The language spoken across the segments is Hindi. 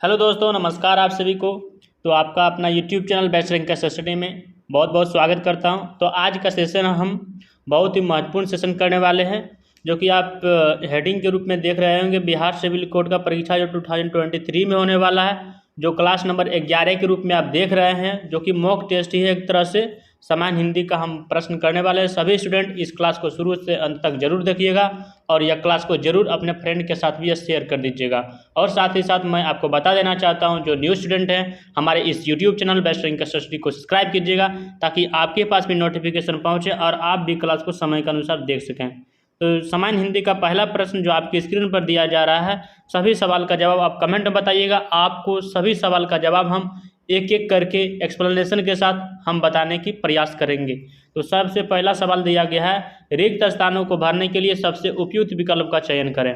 हेलो दोस्तों, नमस्कार आप सभी को। तो आपका अपना यूट्यूब चैनल बेस्ट रैंक का स्टडी में बहुत बहुत स्वागत करता हूं। तो आज का सेशन हम बहुत ही महत्वपूर्ण सेशन करने वाले हैं, जो कि आप हेडिंग के रूप में देख रहे होंगे। बिहार सिविल कोड का परीक्षा जो 2023 में होने वाला है, जो क्लास नंबर 11 के रूप में आप देख रहे हैं, जो कि मॉक टेस्ट ही है एक तरह से। सामान्य हिंदी का हम प्रश्न करने वाले हैं। सभी स्टूडेंट इस क्लास को शुरू से अंत तक जरूर देखिएगा और यह क्लास को जरूर अपने फ्रेंड के साथ भी शेयर कर दीजिएगा। और साथ ही साथ मैं आपको बता देना चाहता हूं, जो न्यू स्टूडेंट हैं, हमारे इस YouTube channel best rank study को सब्सक्राइब कीजिएगा, ताकि आपके पास भी नोटिफिकेशन पहुंचे और आप भी क्लास को समय के अनुसार देख सकें। तो सामान्य हिंदी का पहला प्रश्न जो आपकी स्क्रीन पर दिया जा रहा है, सभी सवाल का जवाब आप कमेंट में बताइएगा। आपको सभी सवाल का जवाब हम एक एक करके एक्सप्लेनेशन के साथ हम बताने की प्रयास करेंगे। तो सबसे पहला सवाल दिया गया है, रिक्त स्थानों को भरने के लिए सबसे उपयुक्त विकल्प का चयन करें।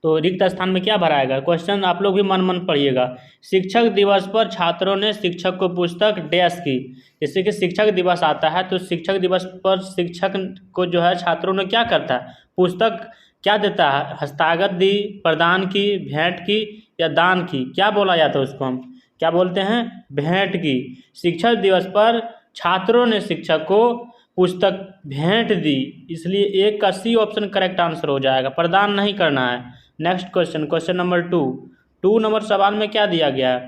तो रिक्त स्थान में क्या भराएगा? क्वेश्चन आप लोग भी मन पढ़िएगा। शिक्षक दिवस पर छात्रों ने शिक्षक को पुस्तक डैश की। जैसे कि शिक्षक दिवस आता है, तो शिक्षक दिवस पर शिक्षक को जो है छात्रों ने क्या करता है, पुस्तक क्या देता है, हस्तागत दी, प्रदान की, भेंट की या दान की। क्या बोला जाता है उसको, हम क्या बोलते हैं? भेंट की। शिक्षक दिवस पर छात्रों ने शिक्षक को पुस्तक भेंट दी, इसलिए एक का सी ऑप्शन करेक्ट आंसर हो जाएगा। प्रदान नहीं करना है। Next question, question number 2 number सवाल में क्या दिया गया है?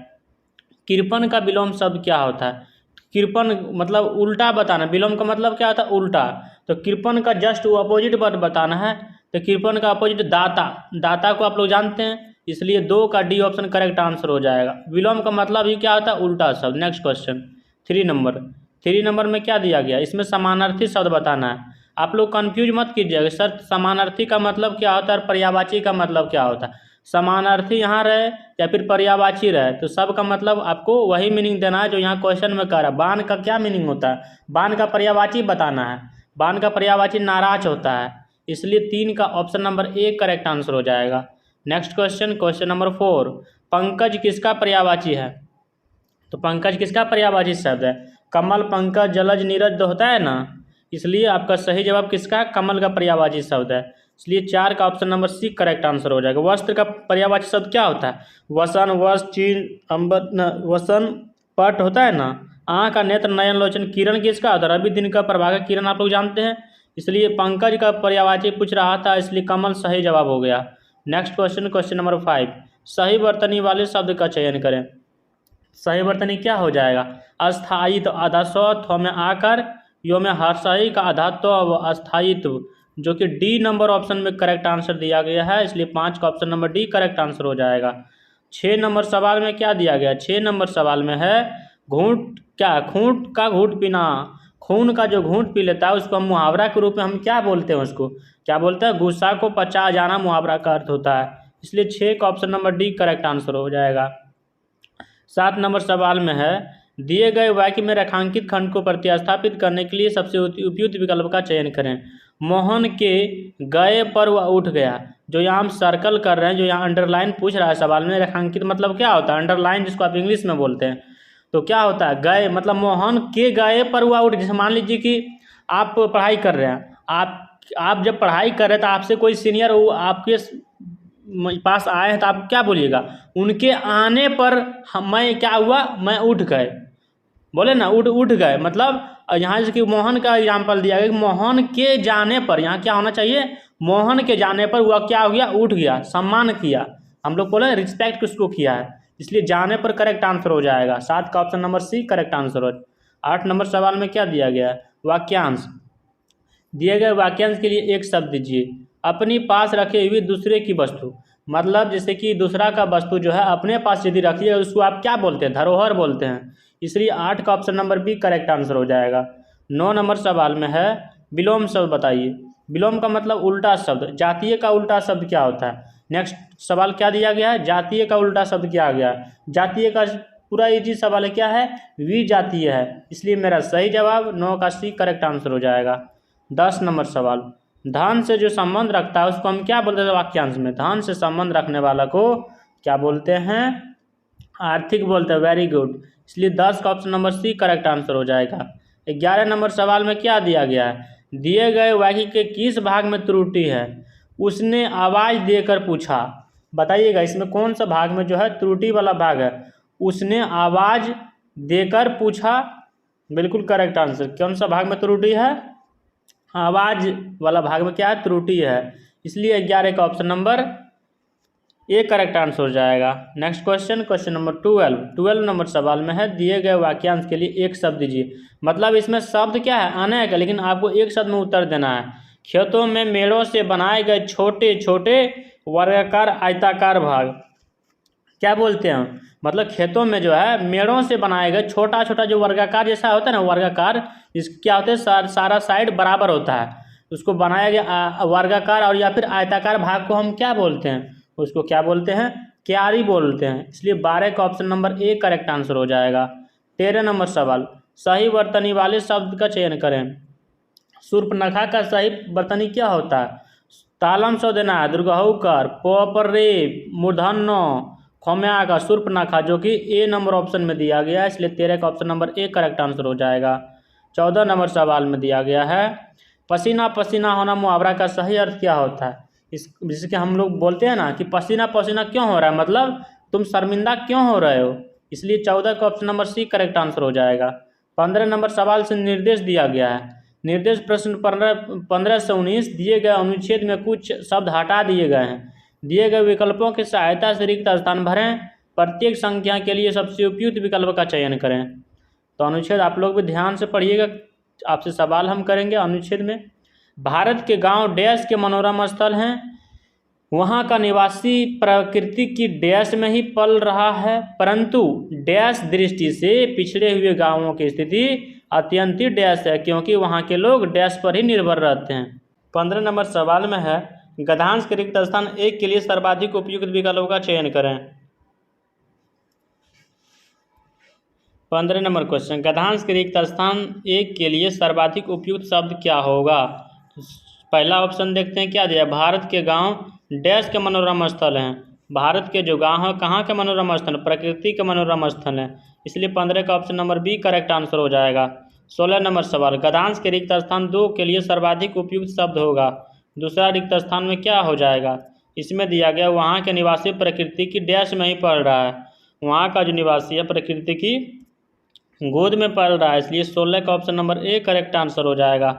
कृपण का विलोम शब्द क्या होता है? कृपण मतलब उल्टा बताना। विलोम का मतलब क्या होता है? उल्टा। तो कृपण का जस्ट अपोजिट वर्ड बताना है। तो कृपण का अपोजिट दाता। दाता को आप लोग जानते हैं, इसलिए 2 का डी ऑप्शन करेक्ट आंसर हो जाएगा। विलोम का मतलब ही क्या होता है? उल्टा शब्द। नेक्स्ट क्वेश्चन 3 नंबर में क्या दिया गया? इसमें समानार्थी शब्द बताना है। आप लोग कंफ्यूज मत कीजिएगा सर, समानार्थी का मतलब क्या होता है और पर्यायवाची का मतलब क्या होता है। समानार्थी यहाँ रहे या फिर पर्यायवाची रहे, तो सब का मतलब आपको वही मीनिंग देना है जो यहाँ क्वेश्चन में कह रहा है। बाण का क्या मीनिंग होता है? बाण का पर्यायवाची बताना है। बाण का पर्यायवाची नाराज होता है, इसलिए 3 का ऑप्शन नंबर 1 करेक्ट आंसर हो जाएगा। Next question, question number 4, Pankaj किसका पर्यायवाची है? तो पंकज किसका पर्यायवाची शब्द है? कमल, पंकज, जलज, नीरज तो होता है ना, इसलिए आपका सही जवाब किसका? कमल का पर्यायवाची शब्द है, इसलिए 4 का option number C correct answer हो जाएगा। वस्त्र का पर्यायवाची शब्द क्या होता है? वसन, वस्त्र, चीन, अंबर, वसन, पट होता है ना। आँख का नेत्र, नयन, लोचन। किरण किसका होता है? रवि दिन का प्रभाकर किरण आप लोग जानते हैं, इसलिए पंकज का पर्यायवाची पूछ रहा था, इसलिए कमल सही जवाब हो गया। नेक्स्ट क्वेश्चन, क्वेश्चन नंबर 5, सही वर्तनी वाले शब्द का चयन करें। सही वर्तनी क्या हो जाएगा? अस्थायित्व, आधा स्व, थ में आकर, यो में हर्षाई का आधात्व व अस्थायित्व, जो कि डी नंबर ऑप्शन में करेक्ट आंसर दिया गया है, इसलिए 5 का option number D correct answer हो जाएगा। 6 नंबर सवाल में क्या दिया गया? 6 नंबर सवाल में है, घूंट क्या? खूंट का घूंट पीना। खून का जो घूंट पी लेता है उसको हम मुहावरा के रूप में हम क्या बोलते हैं? उसको क्या बोलते हैं? गुस्सा को पचा जाना मुहावरा का अर्थ होता है, इसलिए 6 का option number D correct answer हो जाएगा। 7 नंबर सवाल में है, दिए गए वाक्य में रेखांकित खंड को प्रतिस्थापित करने के लिए सबसे उपयुक्त विकल्प का चयन करें। मोहन के गए पर वह उठ गया। जो यहाँ हम सर्कल कर रहे हैं, जो यहाँ अंडरलाइन पूछ रहा है सवाल में, रेखांकित मतलब क्या होता है? अंडरलाइन, जिसको आप इंग्लिश में बोलते हैं। तो क्या होता है? गए मतलब मोहन के गए पर वह उठ। जैसे मान लीजिए कि आप पढ़ाई कर रहे हैं, आप जब पढ़ाई कर रहे हैं तो आपसे कोई सीनियर वो आपके पास आए हैं, तो आप क्या बोलिएगा? उनके आने पर मैं क्या हुआ? मैं उठ गए, बोले ना, उठ गए। मतलब यहाँ जैसे कि मोहन का एग्जाम्पल दिया गया कि मोहन के जाने पर, यहाँ क्या होना चाहिए? मोहन के जाने पर वह क्या हो गया? उठ गया, सम्मान किया। हम लोग बोले रिस्पेक्ट किसको किया है, इसलिए जाने पर करेक्ट आंसर हो जाएगा। 7 का option number C correct answer हो। 8 नंबर सवाल में क्या दिया गया है? वाक्यांश। दिए गए वाक्यांश के लिए एक शब्द दीजिए। अपनी पास रखे हुए दूसरे की वस्तु, मतलब जैसे कि दूसरा का वस्तु जो है अपने पास यदि रखिए, उसको आप क्या बोलते हैं? धरोहर बोलते हैं, इसलिए 8 का option number B correct answer हो जाएगा। 9 नंबर सवाल में है, विलोम शब्द बताइए। विलोम का मतलब उल्टा शब्द। जातीय का उल्टा शब्द क्या होता है? नेक्स्ट सवाल क्या दिया गया है? जातीय का उल्टा शब्द क्या आ गया? जातीय का पूरा इजी सवाल है, क्या है? विजातीय है, इसलिए मेरा सही जवाब 9 का सी करेक्ट आंसर हो जाएगा। 10 नंबर सवाल, धन से जो संबंध रखता है उसको हम क्या बोलते हैं वाक्यांश में? धन से संबंध रखने वाला को क्या बोलते हैं? आर्थिक बोलते हैं। वेरी गुड, इसलिए 10 का option number C correct answer हो जाएगा। 11 नंबर सवाल में क्या दिया गया है? दिए गए वाक्य के किस भाग में त्रुटि है? उसने आवाज़ देकर पूछा। बताइएगा इसमें कौन सा भाग में जो है त्रुटि वाला भाग है। उसने आवाज़ देकर पूछा, बिल्कुल करेक्ट आंसर। कौन सा भाग में त्रुटि है? आवाज़ वाला भाग में क्या है? त्रुटि है। इसलिए 11 का option number A correct answer हो जाएगा। Next question, question number 12 number सवाल में है, दिए गए वाक्यांश के लिए एक शब्द दीजिए। मतलब इसमें शब्द क्या है? अनेक है, लेकिन आपको एक शब्द में उत्तर देना है। खेतों में मेड़ों से बनाए गए छोटे छोटे वर्गाकार आयताकार भाग क्या बोलते हैं? मतलब खेतों में जो है मेड़ों से बनाए गए छोटा छोटा जो वर्गाकार जैसा होता है ना, वर्गाकार, इस क्या होते हैं, सारा साइड बराबर होता है, उसको बनाया गया वर्गाकार और या फिर आयताकार भाग को हम क्या बोलते हैं? उसको क्या बोलते हैं? क्यारी बोलते हैं। इसलिए 12 का option number A correct answer हो जाएगा। 13 नंबर सवाल, सही वर्तनी वाले शब्द का चयन करें। शूर्पणखा का सही वर्तनी क्या होता है? तालम सौ देना है, दुर्गहूकर, पर रे, मूर्धन्य, खौम्या का शूर्पणखा, जो कि ए नंबर ऑप्शन में दिया गया है। इसलिए 13 का option number A correct answer हो जाएगा। 14 नंबर सवाल में दिया गया है, पसीना पसीना होना मुहावरा का सही अर्थ क्या होता है? इस जिसके हम लोग बोलते हैं ना कि पसीना पसीना क्यों हो रहा है, मतलब तुम शर्मिंदा क्यों हो रहे हो। इसलिए 14 का option number C correct answer हो जाएगा। 15 नंबर सवाल से निर्देश दिया गया है। निर्देश प्रश्न 15 से 19 दिए गए अनुच्छेद में कुछ शब्द हटा दिए गए हैं। दिए गए विकल्पों की सहायता से रिक्त स्थान भरें। प्रत्येक संख्या के लिए सबसे उपयुक्त विकल्प का चयन करें। तो अनुच्छेद आप लोग भी ध्यान से पढ़िएगा, आपसे सवाल हम करेंगे अनुच्छेद में। भारत के गांव डैश के मनोरम स्थल हैं, वहां का निवासी प्रकृति की डैश में ही पल रहा है, परंतु डैश दृष्टि से पिछड़े हुए गांवों की स्थिति अत्यंत ही डैश है, क्योंकि वहां के लोग डैश पर ही निर्भर रहते हैं। 15 नंबर सवाल में है, गद्यांश के रिक्त स्थान 1 के लिए सर्वाधिक उपयुक्त विकल्पों का चयन करें। 15 नंबर क्वेश्चन, गद्यांश के रिक्त स्थान 1 के लिए सर्वाधिक उपयुक्त शब्द क्या होगा? तो पहला ऑप्शन देखते हैं क्या दिया, भारत के गांव डैश के मनोरम स्थल हैं। भारत के जो गांव हैं कहाँ के मनोरम स्थल? प्रकृति के मनोरम स्थल हैं। इसलिए 15 का option number B correct answer हो जाएगा। 16 नंबर सवाल, गद्यांश के रिक्त स्थान 2 के लिए सर्वाधिक उपयुक्त शब्द होगा। दूसरा रिक्त स्थान में क्या हो जाएगा? इसमें दिया गया वहाँ के निवासी प्रकृति की डैश में ही पढ़ रहा है, वहाँ का जो निवासी है प्रकृति की गोद में पढ़ रहा है। इसलिए 16 का option number A correct answer हो जाएगा।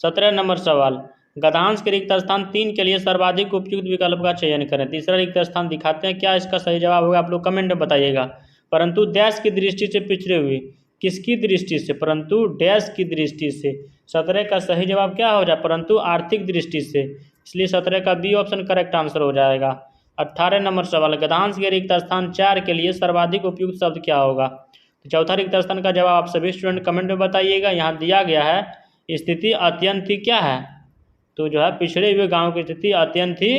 17 नंबर सवाल, गद्यांश के रिक्त स्थान 3 के लिए सर्वाधिक उपयुक्त विकल्प का चयन करें। तीसरा रिक्त स्थान दिखाते हैं, क्या इसका सही जवाब होगा आप लोग कमेंट में बताइएगा। परंतु डैश की दृष्टि से पिछड़े हुए, किसकी दृष्टि से? परंतु डैश की दृष्टि से। 17 का सही जवाब क्या हो जाए? परंतु आर्थिक दृष्टि से। इसलिए 17 का बी ऑप्शन करेक्ट आंसर हो जाएगा। 18 नंबर सवाल, गद्यांश के रिक्त स्थान 4 के लिए सर्वाधिक उपयुक्त शब्द क्या होगा? तो चौथा रिक्त स्थान का जवाब आप सभी स्टूडेंट कमेंट में बताइएगा। यहाँ दिया गया है, स्थिति अत्यंत ही क्या है? तो जो है पिछड़े हुए गांव की स्थिति अत्यंत ही,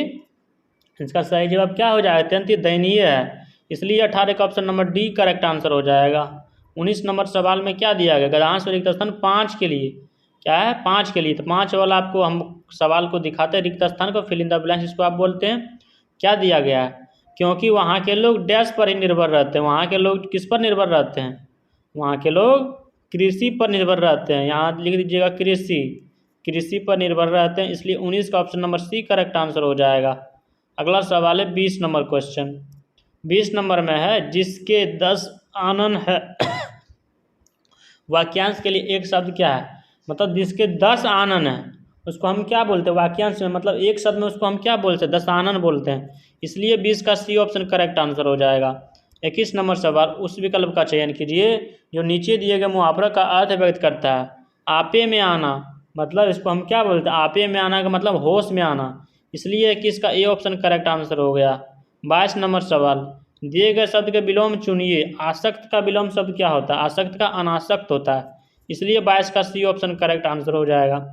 इसका सही जवाब क्या हो जाएगा? अत्यंत ही दयनीय है। इसलिए 18 का option number D correct answer हो जाएगा। 19 नंबर सवाल में क्या दिया गया? गद्यांश रिक्त स्थान 5 के लिए क्या है? 5 के लिए। तो 5 वाला आपको हम सवाल को दिखाते हैं, रिक्त स्थान को, फिल इन द ब्लैंक्स इसको आप बोलते हैं। क्या दिया गया है? क्योंकि वहाँ के लोग डैश पर ही निर्भर रहते हैं। वहाँ के लोग किस पर निर्भर रहते हैं? वहाँ के लोग कृषि पर निर्भर रहते हैं। यहाँ लिख दीजिएगा कृषि पर निर्भर रहते हैं। इसलिए 19 का option number C correct answer हो जाएगा। अगला सवाल है 20 नंबर क्वेश्चन। 20 नंबर में है, जिसके 10 आनन है वाक्यांश के लिए एक शब्द क्या है? मतलब जिसके 10 आनन है उसको हम क्या बोलते हैं वाक्यांश में? मतलब एक शब्द में उसको हम क्या बोलते हैं? 10 आनन बोलते हैं। इसलिए 20 का सी ऑप्शन करेक्ट आंसर हो जाएगा। 21 नंबर सवाल, उस विकल्प का चयन कीजिए जो नीचे दिए गए मुहावरे का अर्थ व्यक्त करता है। आपे में आना, मतलब इसको हम क्या बोलते हैं? आपे में आना का मतलब होश में आना। इसलिए 21 का ए ऑप्शन करेक्ट आंसर हो गया। 22 नंबर सवाल, दिए गए शब्द के विलोम चुनिए। आसक्त का विलोम शब्द क्या होता है? आसक्त का अनासक्त होता है। इसलिए 22 का सी ऑप्शन करेक्ट आंसर हो जाएगा।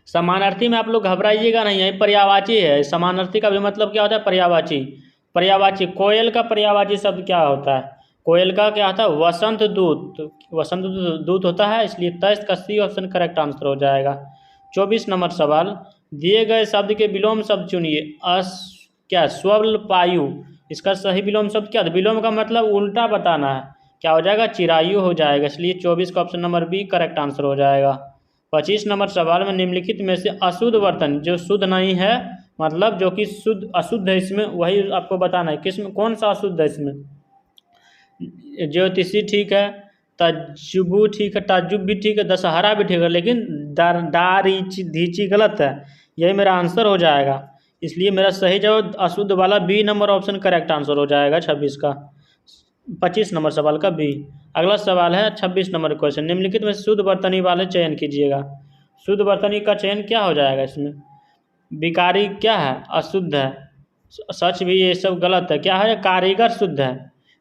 समानार्थी में आप लोग घबराइएगा नहीं, यही पर्यायवाची है। समानार्थी का भी मतलब क्या होता है? पर्यायवाची। पर्यायवाची, कोयल का पर्यायवाची शब्द क्या होता है? कोयल का क्या होता है? वसंत दूत। वसंत दूत होता है। इसलिए 23 का सी ऑप्शन करेक्ट आंसर हो जाएगा। 24 नंबर सवाल, दिए गए शब्द के विलोम शब्द चुनिए। क्या? स्वल्पायु, इसका सही विलोम शब्द क्या? विलोम का मतलब उल्टा बताना है, क्या हो जाएगा? चिरायु हो जाएगा। इसलिए 24 का option number B correct answer हो जाएगा। 25 नंबर सवाल में निम्नलिखित में से अशुद्ध वर्तन जो शुद्ध नहीं है मतलब जो कि शुद्ध अशुद्ध है इसमें वही आपको बताना है, किसमें कौन सा अशुद्ध है इसमें। ज्योतिषी ठीक है, तजुबु ठीक है, ताजुब भी ठीक है, दशहरा भी ठीक है, लेकिन दारीची धीची गलत है। यही मेरा आंसर हो जाएगा। इसलिए मेरा सही जवाब अशुद्ध वाला B number option correct answer हो जाएगा 26 का, 25 नंबर सवाल का बी। अगला सवाल है 26 नंबर क्वेश्चन, निम्नलिखित में शुद्ध वर्तनी वाले चयन कीजिएगा। शुद्ध वर्तनी का चयन क्या हो जाएगा इसमें। विकारी क्या है, अशुद्ध है, सच भी ये सब गलत है। क्या है, कारीगर शुद्ध है।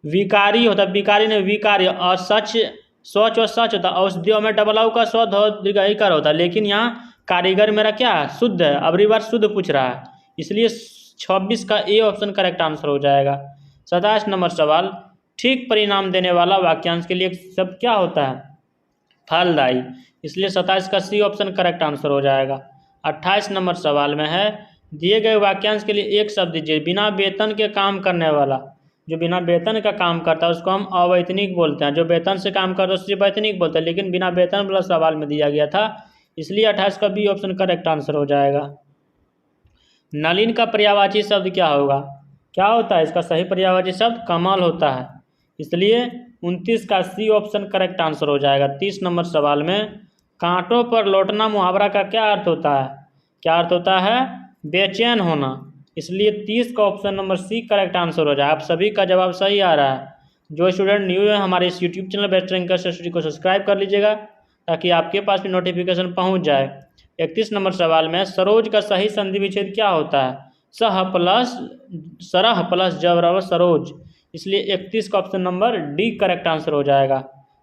विकारी होता है, विकारी नहीं विकारी, और सच स्वच्छ और सच होता है, औषधियों में डबलाऊ का स्व दीर्घईकार होता है, लेकिन यहाँ कारीगर मेरा क्या है, शुद्ध है। अबरी बार शुद्ध पूछ रहा है, इसलिए 26 का ए ऑप्शन करेक्ट आंसर हो जाएगा। 27 नंबर सवाल, ठीक परिणाम देने वाला वाक्यांश के लिए शब्द क्या होता है, फलदायी, इसलिए 27 का सी ऑप्शन करेक्ट आंसर हो जाएगा। 28 नंबर सवाल में है, दिए गए वाक्यांश के लिए एक शब्द दीजिए। बिना वेतन के काम करने वाला, जो बिना वेतन का काम करता है उसको हम अवैतनिक बोलते हैं, जो वेतन से काम करता है उससे वैतनिक बोलते हैं, लेकिन बिना वेतन वाला सवाल में दिया गया था, इसलिए 28 का बी ऑप्शन करेक्ट आंसर हो जाएगा। नलिन का पर्यायवाची शब्द क्या होगा, क्या होता है इसका सही पर्यायवाची शब्द, कमल होता है, इसलिए 29 का सी ऑप्शन करेक्ट आंसर हो जाएगा। 30 नंबर सवाल में, कांटों पर लौटना मुहावरा का क्या अर्थ होता है, क्या अर्थ होता है, बेचैन होना, इसलिए 30 का option number C correct answer हो जाए। आप सभी का जवाब सही आ रहा है। जो स्टूडेंट न्यू है हमारे इस YouTube channel best rank study को सब्सक्राइब कर लीजिएगा, ताकि आपके पास भी नोटिफिकेशन पहुंच जाए। 31 नंबर सवाल में, सरोज का सही संधि विच्छेद क्या होता है, सह प्लस सरह प्लस जबरव सरोज, इसलिए 31 का option number D correct answer हो जाएगा।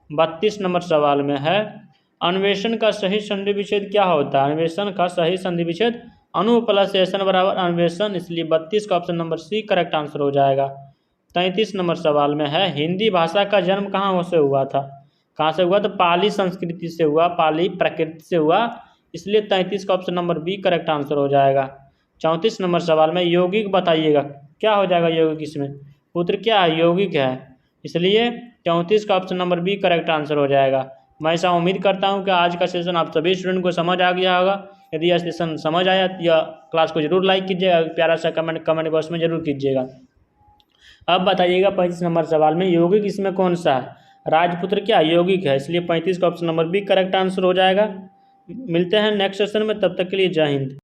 32 नंबर सवाल में है, अन्वेषण का सही संधि विच्छेद क्या होता है, अन्वेषण का सही संधि विच्छेद अनु प्लस एसन बराबर अन्वेषण, इसलिए 32 का option number C correct answer हो जाएगा। 33 नंबर सवाल में है, हिंदी भाषा का जन्म कहाँ से हुआ था, कहाँ से हुआ, तो पाली संस्कृति से हुआ, पाली प्रकृति से हुआ, इसलिए 33 का option number B correct answer हो जाएगा। 34 नंबर सवाल में, यौगिक बताइएगा, क्या हो जाएगा यौगिक इसमें, पुत्र क्या है, यौगिक है, इसलिए 34 का option number B correct answer हो जाएगा। मैं ऐसा उम्मीद करता हूं कि आज का सेशन आप सभी स्टूडेंट को समझ आ गया होगा। यदि यह सेशन समझ आया तो यह क्लास को जरूर लाइक कीजिएगा, प्यारा सा कमेंट बॉक्स में जरूर कीजिएगा। अब बताइएगा 35 नंबर सवाल में, यौगिक इसमें कौन सा है, राजपुत्र क्या यौगिक है, इसलिए 35 का option number B correct answer हो जाएगा। मिलते हैं नेक्स्ट सेशन में, तब तक के लिए जय हिंद।